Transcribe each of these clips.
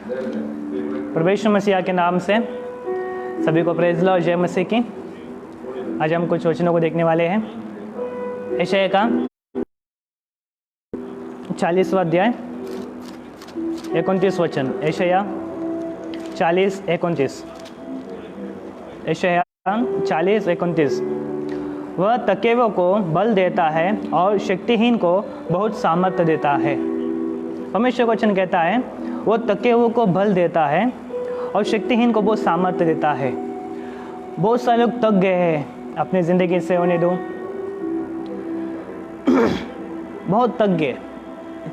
प्रभु यीशु मसीह के नाम से सभी को प्रेज़ लो और जय मसीह की। आज हम कुछ वचनों को देखने वाले हैं। यशायाह का 40वां अध्याय 29 वचन। यशायाह 40:29। यशायाह 40:29। वह तकेवों को बल देता है और शक्तिहीन को बहुत सामर्थ्य देता है। परमेश्वर का वचन कहता है वो तकेवों को बल देता है और शक्तिहीन को बहुत सामर्थ्य देता है। बहुत सारे लोग थक गए हैं अपनी ज़िंदगी से, होने दो, बहुत थक गए,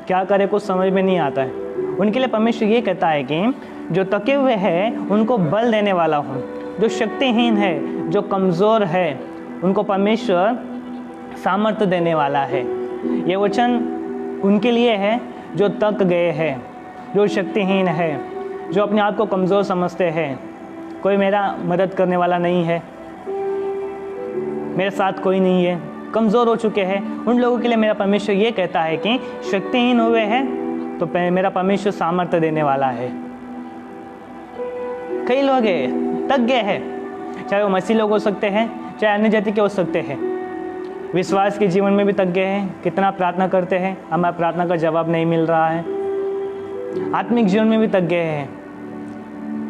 क्या करे कुछ समझ में नहीं आता है। उनके लिए परमेश्वर ये कहता है कि जो थके हुए हैं उनको बल देने वाला हूँ। जो शक्तिहीन है, जो कमज़ोर है, उनको परमेश्वर सामर्थ्य देने वाला है। ये वचन उनके लिए है जो थक गए हैं, जो शक्तिहीन है, जो अपने आप को कमज़ोर समझते हैं। कोई मेरा मदद करने वाला नहीं है, मेरे साथ कोई नहीं है, कमज़ोर हो चुके हैं। उन लोगों के लिए मेरा परमेश्वर ये कहता है कि शक्तिहीन हुए हैं तो मेरा परमेश्वर सामर्थ्य देने वाला है। कई लोग हैं थक गए हैं, चाहे वो मसीह लोग हो सकते हैं, चाहे अन्य जाति के हो सकते हैं। विश्वास के जीवन में भी थक गए हैं। कितना प्रार्थना करते हैं, हमारा प्रार्थना का जवाब नहीं मिल रहा है। आत्मिक जीवन में भी थक गए हैं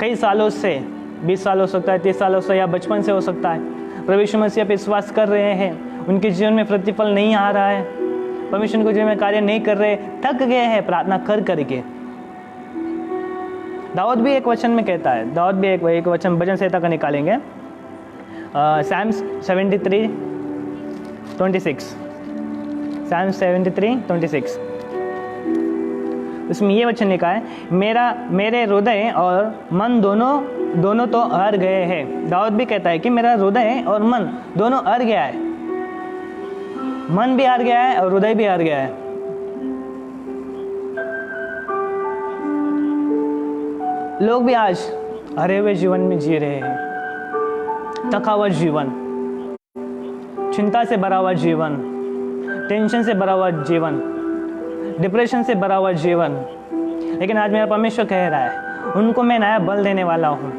कई सालों से, 20 साल हो सकता है, 30 साल हो सकता है, या बचपन से हो सकता है। प्रभु यीशु मसीह पर विश्वास कर रहे हैं, उनके जीवन में प्रतिफल नहीं आ रहा है, परमेश्वर के जीवन में कार्य नहीं कर रहे, थक गए हैं प्रार्थना कर करके। दाऊद भी एक वचन में कहता है, दाऊद भी एक वचन भजन संहिता का निकालेंगे, Psalms 73:26। Psalms 73:26। उसमें ये वचन लिखा है, मेरे हृदय और मन दोनों तो हार गए हैं। दाऊद भी कहता है कि मेरा हृदय और मन दोनों हार गया है। मन भी हार गया है और हृदय भी हार गया है। लोग भी आज हरे हुए जीवन में जी रहे हैं। थकावट जीवन, चिंता से भरा हुआ जीवन, टेंशन से भरा हुआ जीवन, डिप्रेशन से भरा हुआ जीवन। लेकिन आज मेरा परमेश्वर कह रहा है उनको मैं नया बल देने वाला हूँ,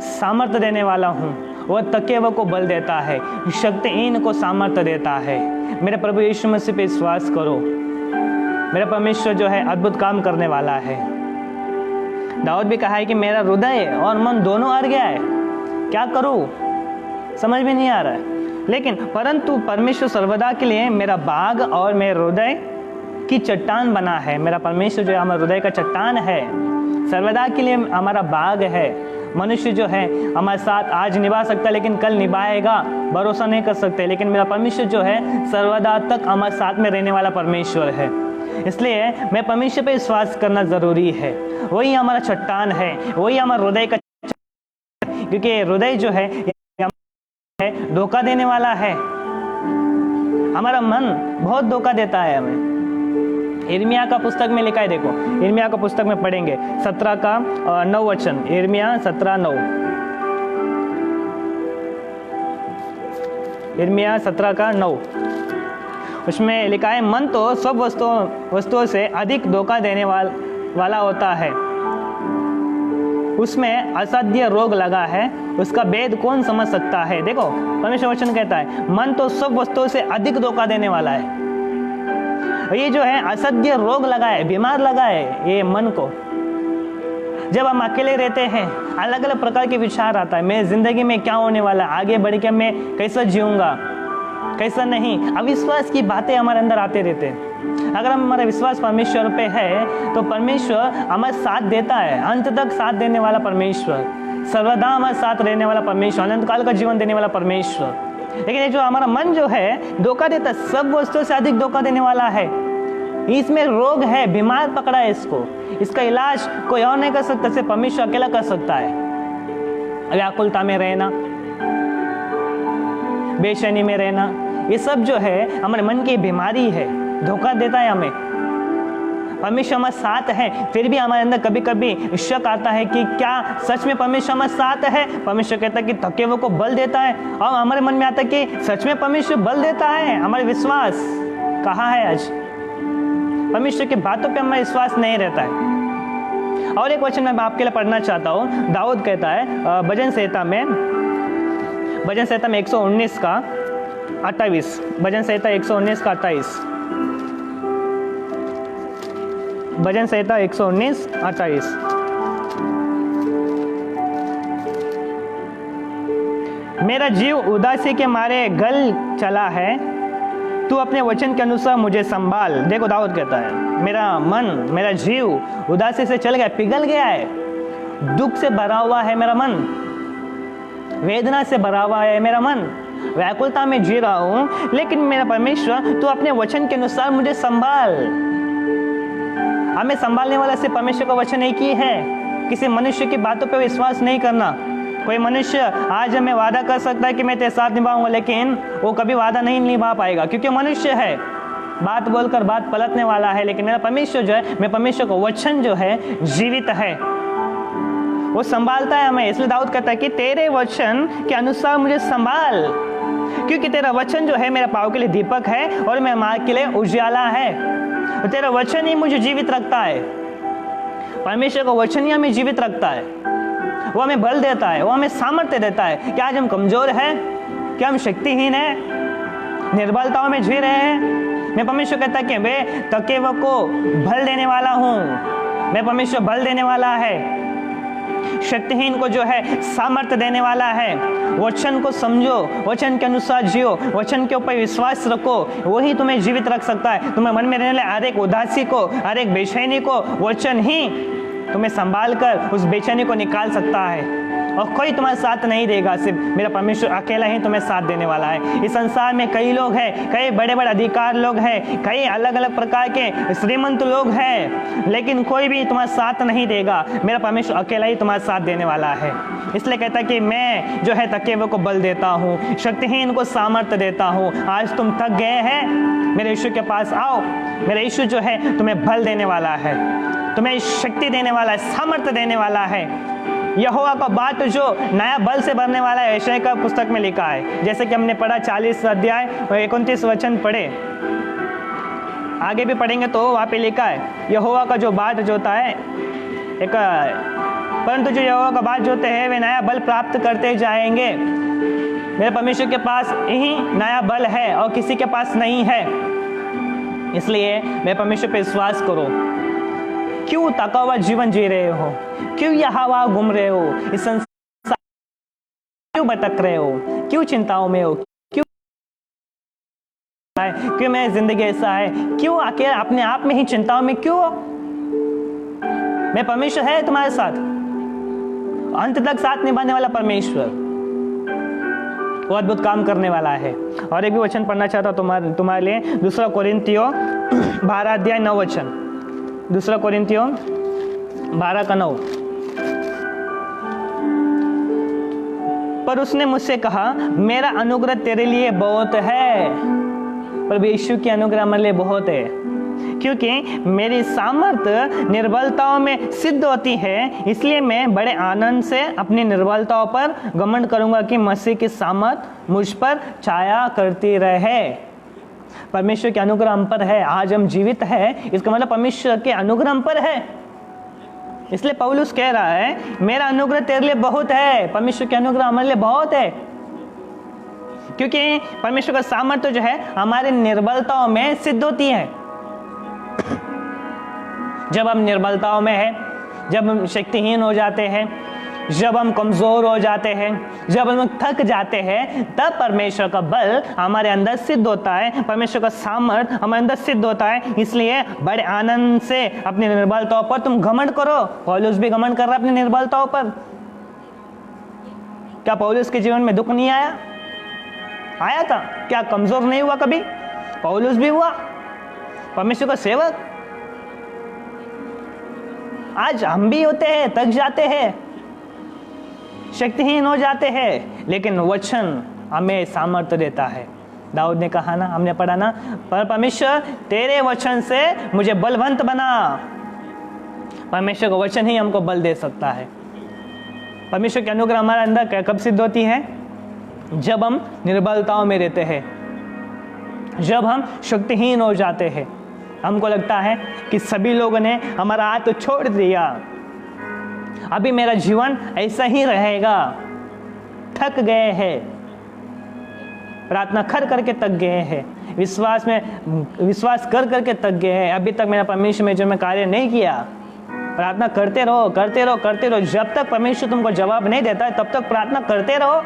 सामर्थ्य देने वाला हूँ। वह तकेवों को बल देता है, शक्तिहीन को सामर्थ्य देता है। मेरे प्रभु यीशु मसीह पे विश्वास करो, मेरा परमेश्वर जो है अद्भुत काम करने वाला है। दाऊद भी कहा है कि मेरा हृदय और मन दोनों हार गया है, क्या करूँ समझ में नहीं आ रहा है। लेकिन परंतु परमेश्वर सर्वदा के लिए मेरा बाग और मेरे हृदय की चट्टान बना है। मेरा परमेश्वर जो है हमारे हृदय का चट्टान है, सर्वदा के लिए हमारा बाग है। मनुष्य जो है हमारे साथ आज निभा सकता है लेकिन कल निभाएगा भरोसा नहीं कर सकते। लेकिन मेरा परमेश्वर जो है सर्वदा तक हमारे साथ में रहने वाला परमेश्वर है। इसलिए मैं परमेश्वर पे विश्वास करना ज़रूरी है। वही हमारा चट्टान है, वही हमारा हृदय का, क्योंकि हृदय जो है धोखा देने वाला है। हमारा मन बहुत धोखा देता है हमें। यिर्मयाह का पुस्तक में लिखा है, देखो यिर्मयाह का पुस्तक में पढ़ेंगे 17 का 9 वचन। यिर्मयाह 17:9। यिर्मयाह 17 का 9। उसमें लिखा है, मन तो सब वस्तुओं से अधिक धोखा देने वाला होता है, उसमें असाध्य रोग लगा है, उसका भेद कौन समझ सकता है। देखो परमेश्वर वचन कहता है मन तो सब वस्तुओं से अधिक धोखा देने वाला है। ये जो है असाध्य रोग लगा है, बीमार लगा है ये मन को। जब हम अकेले रहते हैं अलग अलग प्रकार के विचार आता है, मेरी जिंदगी में क्या होने वाला है, आगे बढ़ के मैं कैसा जीऊंगा, कैसा नहीं। अविश्वास की बातें हमारे अंदर आते रहते हैं। अगर हमारा विश्वास परमेश्वर पे है तो परमेश्वर हमारे साथ देता है, अंत तक साथ देने वाला परमेश्वर, सर्वदा हमारे साथ रहने वाला परमेश्वर, अनंत काल का जीवन देने वाला परमेश्वर। लेकिन ये जो हमारा मन जो है धोखा देता है, सब वस्तुओं से अधिक धोखा देने वाला है। इसमें रोग है, बीमार पकड़ा है इसको। इसका इलाज कोई और नहीं कर सकता, सिर्फ परमेश्वर अकेला कर सकता है। व्याकुलता में रहना, बेचैनी में रहना, ये सब जो है हमारे मन की बीमारी है, धोखा देता है हमें। परमेश्वर हमारे साथ है, फिर भी हमारे अंदर कभी कभी शक आता है कि क्या सच में परमेश्वर हमारे साथ है। परमेश्वर कहता है कि थके हुए को बल देता है, और हमारे मन में आता है कि सच में परमेश्वर बल देता है। हमारे विश्वास कहाँ है आज? परमेश्वर की बातों पे हमारा विश्वास नहीं रहता है। और एक वचन मैं आपके लिए पढ़ना चाहता हूँ। दाऊद कहता है भजन संहिता में 119 का 28, भजन संहिता 119 का 28, भजन संहिता 119 28। मेरा जीव उदासी के मारे गल चला है, तू अपने वचन के अनुसार मुझे संभाल। देखो दाऊद कहता है मेरा मन, मेरा जीव उदासी से चल गया, पिघल गया है, दुख से भरा हुआ है मेरा मन, वेदना से भरा हुआ है मेरा मन, व्याकुलता में जी रहा हूं, लेकिन मेरा परमेश्वर तू अपने वचन के अनुसार मुझे संभाल। हमें संभालने वाला सिर्फ परमेश्वर का वचन एक ही है। किसी मनुष्य की बातों पर विश्वास नहीं करना। कोई मनुष्य आज हमें वादा कर सकता है कि मैं तेरे साथ निभाऊंगा, लेकिन वो कभी वादा नहीं निभा पाएगा, क्योंकि मनुष्य है, बात बोलकर बात पलटने वाला है। लेकिन मेरा परमेश्वर जो है, मेरे परमेश्वर का वचन जो है जीवित है, वो संभालता है हमें। इसलिए दाऊद कहता है कि तेरे वचन के अनुसार मुझे संभाल, क्योंकि तेरा वचन जो है मेरे पाँव के लिए दीपक है और मेरे मार्ग के लिए उजियाला है। और तेरा वचन ही मुझे जीवित रखता है। परमेश्वर का वचन ही हमें जीवित रखता है। वो हमें बल देता है, वो हमें सामर्थ्य देता है कि आज हम कमजोर हैं, क्या हम शक्तिहीन हैं, निर्बलताओं में जी रहे हैं। मैं परमेश्वर कहता है कि मैं तकेव को बल देने वाला हूँ। मैं परमेश्वर बल देने वाला है, शक्तिहीन को जो है सामर्थ्य देने वाला है। वचन को समझो, वचन के अनुसार जियो, वचन के ऊपर विश्वास रखो, वही तुम्हें जीवित रख सकता है। तुम्हें मन में रहने वाले हर एक उदासी को, हर एक बेचैनी को वचन ही तुम्हें संभाल कर उस बेचैनी को निकाल सकता है। और कोई तुम्हारा साथ नहीं देगा, सिर्फ मेरा परमेश्वर अकेला ही तुम्हें साथ देने वाला है। इस संसार में कई लोग हैं, कई बड़े बड़े अधिकार लोग हैं, कई अलग अलग प्रकार के श्रीमंत लोग हैं, लेकिन कोई भी तुम्हारा साथ नहीं देगा। मेरा परमेश्वर अकेला ही तुम्हारा साथ देने वाला है। इसलिए कहता है कि मैं जो है तकेवे को बल देता हूँ, शक्तिहीन को सामर्थ्य देता हूँ। आज तुम थक गए हैं, मेरे यीशु के पास आओ। मेरा यीशु जो है तुम्हें बल देने वाला है, तुम्हें शक्ति देने वाला है, सामर्थ्य देने वाला है। यहोवा का बाट जो नया बल से भरने वाला है, यशायाह का पुस्तक में लिखा है। जैसे कि हमने पढ़ा 40 अध्याय और 29 वचन पढ़े, आगे भी पढ़ेंगे तो वहाँ पे लिखा है यहोवा का जो बाट जोता है परंतु जो यहोवा का बाट जोते हैं वे नया बल प्राप्त करते जाएंगे। मेरे परमेश्वर के पास यही नया बल है और किसी के पास नहीं है। इसलिए मेरे परमेश्वर पे विश्वास करो। क्यों थका हुआ जीवन जी रहे हो, क्यों यहाँ वहाँ घूम रहे हो, इस संसार क्यों भटक रहे हो, क्यों चिंताओं में हो, क्यों मेरी जिंदगी ऐसा है, क्यों अकेले अपने आप में ही चिंताओं में क्यों? मैं परमेश्वर है तुम्हारे साथ, अंत तक साथ निभाने वाला परमेश्वर, वो अद्भुत काम करने वाला है। और एक भी वचन पढ़ना चाहता हूं तुम्हारे लिए, 2 कोरिन्थियों 12 अध्याय 9 वचन, 2 कोरिन्थियों 12 का 9। पर उसने मुझसे कहा मेरा अनुग्रह तेरे लिए बहुत है। प्रभु यीशु की अनुग्रह मेरे लिए बहुत है, क्योंकि मेरी सामर्थ्य निर्बलताओं में सिद्ध होती है। इसलिए मैं बड़े आनंद से अपनी निर्बलताओं पर घमंड करूंगा कि मसीह की सामर्थ मुझ पर छाया करती रहे। परमेश्वर के अनुग्रह हम पर है। आज हम जीवित है, इसका मतलब परमेश्वर के अनुग्रह हम पर है। इसलिए पौलुस कह रहा है मेरा अनुग्रह तेरे लिए बहुत है। परमेश्वर के अनुग्रह हमारे लिए बहुत है, क्योंकि परमेश्वर का सामर्थ्य जो है हमारी निर्बलताओं में सिद्ध होती है। जब हम निर्बलताओं में हैं, जब हम शक्तिहीन हो जाते हैं, जब हम कमजोर हो जाते हैं, जब हम थक जाते हैं, तब परमेश्वर का बल हमारे अंदर सिद्ध होता है, परमेश्वर का सामर्थ हमारे अंदर सिद्ध होता है। इसलिए बड़े आनंद से अपनी निर्बलताओं पर तुम घमंड करो। पौलुस भी घमंड कर रहा है अपनी निर्बलताओं पर। क्या पौलुस के जीवन में दुख नहीं आया? आया था। क्या कमजोर नहीं हुआ कभी? पौलुस भी हुआ, परमेश्वर का सेवक। आज हम भी होते हैं, थक जाते हैं, शक्तिहीन हो जाते हैं, लेकिन वचन हमें सामर्थ्य देता है। दाऊद ने कहा ना, हमने पढ़ा ना, पर परमेश्वर तेरे वचन से मुझे बलवंत बना। परमेश्वर का वचन ही हमको बल दे सकता है। परमेश्वर की अनुग्रह हमारे अंदर कब सिद्ध होती है? जब हम निर्बलताओं में रहते हैं, जब हम शक्तिहीन हो जाते हैं। हमको लगता है कि सभी लोगों ने हमारा हाथ छोड़ दिया, अभी मेरा जीवन ऐसा ही रहेगा। थक गए हैं, प्रार्थना कर करके थक गए हैं, विश्वास कर करके थक गए हैं। अभी तक मेरा परमेश्वर में जो मैं कार्य नहीं किया। प्रार्थना करते रहो, करते रहो, करते रहो। जब तक परमेश्वर तुमको जवाब नहीं देता तब तक प्रार्थना करते रहो।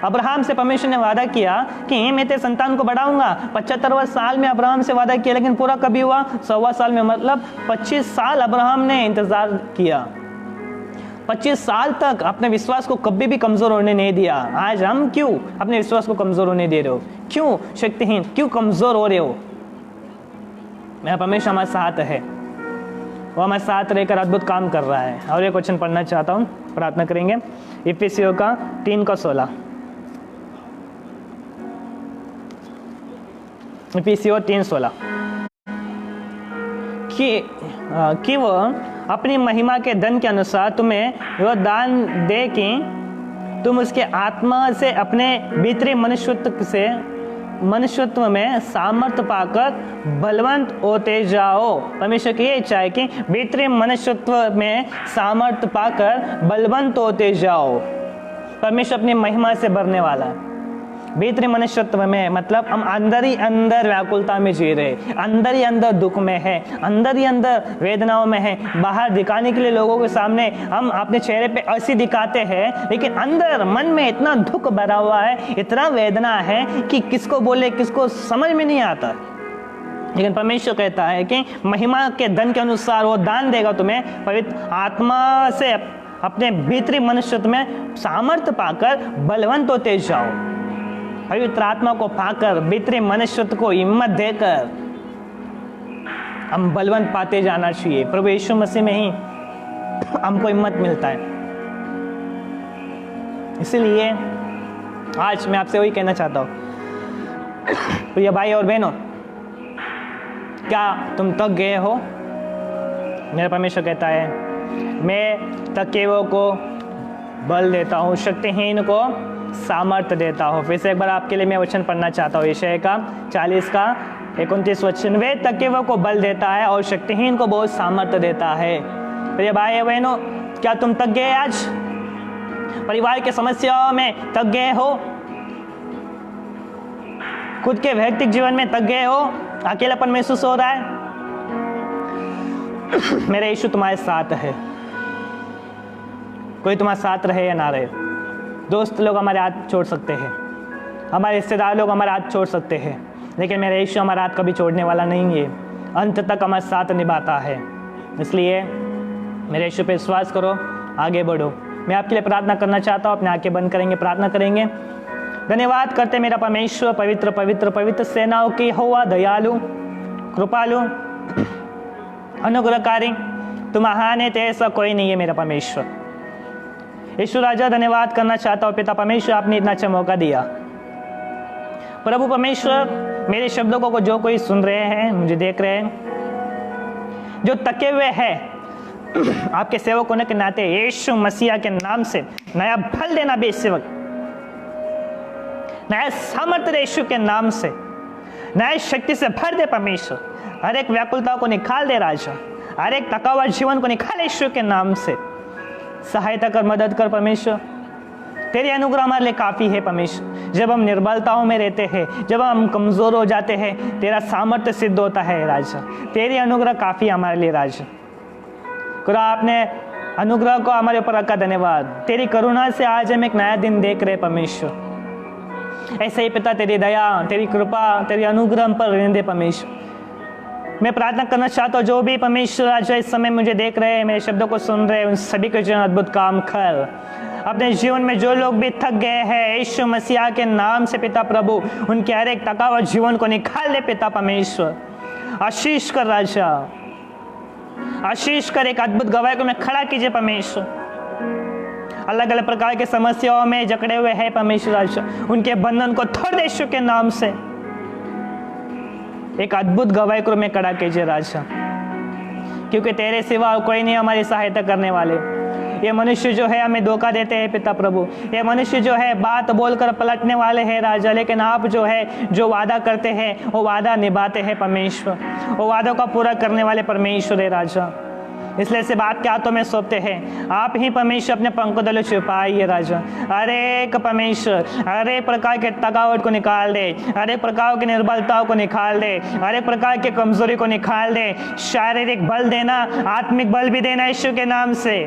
अब्राहम से परमेश्वर ने वादा किया कि मैं तेरे संतान को बढ़ाऊंगा। 75वें साल में अब्राहम से वादा किया, लेकिन पूरा कभी हुआ? 125 साल में, मतलब 25 साल अब्राहम ने इंतजार किया। 25 साल तक अपने विश्वास को कभी भी कमजोर होने नहीं दिया। आज हम क्यों अपने विश्वास को कमजोर होने दे रहे हो? क्यों शक्तिहीन, क्यों कमजोर हो रहे हो? मेरा परमेश्वर हमारे साथ है, वो हमारे साथ रहकर अद्भुत काम कर रहा है। और एक क्वेश्चन पढ़ना चाहता हूँ, प्रार्थना करेंगे। इफिसियों का 3:16, इफिसियों 3:16 कि वो अपनी महिमा के धन के अनुसार तुम्हें वह दान दे कि तुम उसके आत्मा से अपने भीतरी मनुष्यत्व में सामर्थ्य पाकर बलवंत होते जाओ। परमेश्वर की ये इच्छा है कि भीतरी मनुष्यत्व में सामर्थ्य पाकर बलवंत होते जाओ। परमेश्वर अपनी महिमा से भरने वाला है। भीतरी मनुष्यत्व में मतलब हम अंदर ही अंदर व्याकुलता में जी रहे, अंदर ही अंदर दुख में है, अंदर ही अंदर वेदनाओं में है। बाहर दिखाने के लिए लोगों के सामने हम अपने चेहरे पे हंसी दिखाते हैं, लेकिन अंदर मन में इतना दुख भरा हुआ है, इतना वेदना है कि किसको बोले किसको समझ में नहीं आता। लेकिन परमेश्वर कहता है कि महिमा के धन के अनुसार वो दान देगा तुम्हें, पवित्र आत्मा से अपने भीतरी मनुष्यत्व में सामर्थ्य पाकर बलवंत होते जाओ। पवित्र आत्मा को पाकर भीतरी मनुष्यत्व को हिम्मत देकर हम बलवंत पाते जाना चाहिए। प्रभु यीशु मसीह में ही हमको हिम्मत मिलता है। इसलिए आज मैं आपसे वही कहना चाहता हूं, प्रिय भाई और बहनों, क्या तुम थक गए हो? मेरा परमेश्वर कहता है, मैं थके हुए को बल देता हूँ, शक्तिहीन को सामर्थ्य देता हूँ। फिर से एक बार आपके लिए मैं वचन पढ़ना चाहता हूँ, यशायाह का 40 का 29 वचन। वे थके हुए को बल देता है और शक्तिहीन को बहुत सामर्थ्य देता है। प्रिय भाई बहनों, क्या तुम थक गए? आज परिवार की समस्याओं में थक गए हो? खुद के व्यक्तिगत जीवन में थक गए हो? अकेलापन महसूस हो रहा है? मेरे यीशु तुम्हारे साथ है। कोई तुम्हारे साथ रहे या ना रहे, दोस्त लोग हमारे हाथ छोड़ सकते हैं, हमारे रिश्तेदार लोग हमारे हाथ छोड़ सकते हैं, लेकिन मेरा यीशु हमारा हाथ कभी छोड़ने वाला नहीं है। अंत तक हमारे साथ निभाता है। इसलिए मेरे यीशु पे विश्वास करो, आगे बढ़ो। मैं आपके लिए प्रार्थना करना चाहता हूँ। अपने आंखें बंद करेंगे, प्रार्थना करेंगे। धन्यवाद करते मेरा परमेश्वर, पवित्र पवित्र पवित्र सेनाओं की यहोवा, दयालु, कृपालु, अनुग्रहकारी, तुम महान है, ऐसा कोई नहीं है मेरा परमेश्वर। यीशु राजा, धन्यवाद करना चाहता हूँ पिता परमेश्वर, आपने इतना अच्छा मौका दिया। प्रभु परमेश्वर, मेरे शब्दों को जो कोई सुन रहे हैं, मुझे देख रहे हैं, जो थके हुए हैं, आपके सेवक होने के नाते यीशु मसीहा के नाम से नया फल देना बेसेवक, नया सामर्थ्य दे यीशु के नाम से, नई शक्ति से भर दे परमेश्वर। हर एक व्याकुलता को निकाल दे राजा, हर एक थका हुआ जीवन को निकाल यीशु के नाम से। सहायता कर, मदद कर परमेश्वर। तेरी अनुग्रह हमारे लिए काफ़ी है परमेश्वर। जब हम निर्बलताओं में रहते हैं, जब हम कमज़ोर हो जाते हैं, तेरा सामर्थ्य सिद्ध होता है राजा। तेरी अनुग्रह काफ़ी हमारे लिए राजा। खुदा, आपने अनुग्रह को हमारे ऊपर रखा, धन्यवाद। तेरी करुणा से आज हम एक नया दिन देख रहे परमेश्वर। ऐसे ही पिता, तेरी दया, तेरी कृपा, तेरी अनुग्रह हम पर रहने दे परमेश्वर। मैं प्रार्थना करना चाहता हूँ, जो भी परमेश्वर आज इस समय मुझे देख रहे हैं, मेरे शब्दों को सुन रहे हैं, उन सभी के जीवन अद्भुत काम कर। अपने जीवन में जो लोग भी थक गए हैं, यीशु मसीहा के नाम से पिता प्रभु, उनके हर एक थका हुआ जीवन को निकाल दे पिता परमेश्वर। आशीष कर राजा, आशीष कर। एक अद्भुत गवाही को मैं खड़ा कीजिए परमेश्वर। अलग अलग प्रकार की समस्याओं में जकड़े हुए हैं परमेश्वर राजा, उनके बंधन को तोड़ दे यीशु के नाम से। एक अद्भुत गवाही को मैं खड़ा कीजिए राजा, क्योंकि तेरे सिवा कोई नहीं हमारी सहायता करने वाले। ये मनुष्य जो है हमें धोखा देते हैं पिता प्रभु, ये मनुष्य जो है बात बोलकर पलटने वाले हैं राजा, लेकिन आप जो है जो वादा करते हैं वो वादा निभाते हैं परमेश्वर। वो वादों का पूरा करने वाले परमेश्वर है राजा। इसलिए सिर्फ आपके हाथों में सौंपते हैं। आप ही परमेश्वर अपने पंखों तले छुपाइए राजा। हर एक परमेश्वर हर एक प्रकार के थकावट को निकाल दे, हर एक प्रकार की निर्बलताओं को निकाल दे, हर एक प्रकार की कमजोरी को निकाल दे। शारीरिक बल देना, आत्मिक बल भी देना यीशु के नाम से।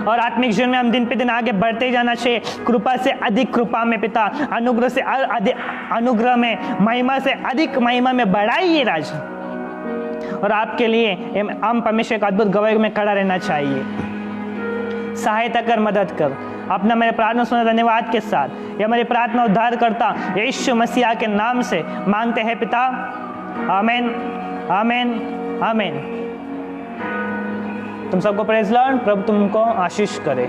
और आत्मिक जीवन में हम दिन पे दिन आगे बढ़ते जाना चाहिए, कृपा से अधिक कृपा में पिता, अनुग्रह से अधिक अनुग्रह में, महिमा से अधिक महिमा में बढ़ाइए राजा। और आपके लिए हम परमेश्वर का अद्भुत गवाही में खड़ा रहना चाहिए। सहायता कर, मदद कर। अपना मेरे प्रार्थना सुने धन्यवाद के साथ ये हमारी प्रार्थना उद्धार करता यीशु मसीह के नाम से मांगते हैं पिता, आमीन आमीन आमीन। तुम सबको प्रेज लॉर्ड। प्रभु तुमको आशीष करे।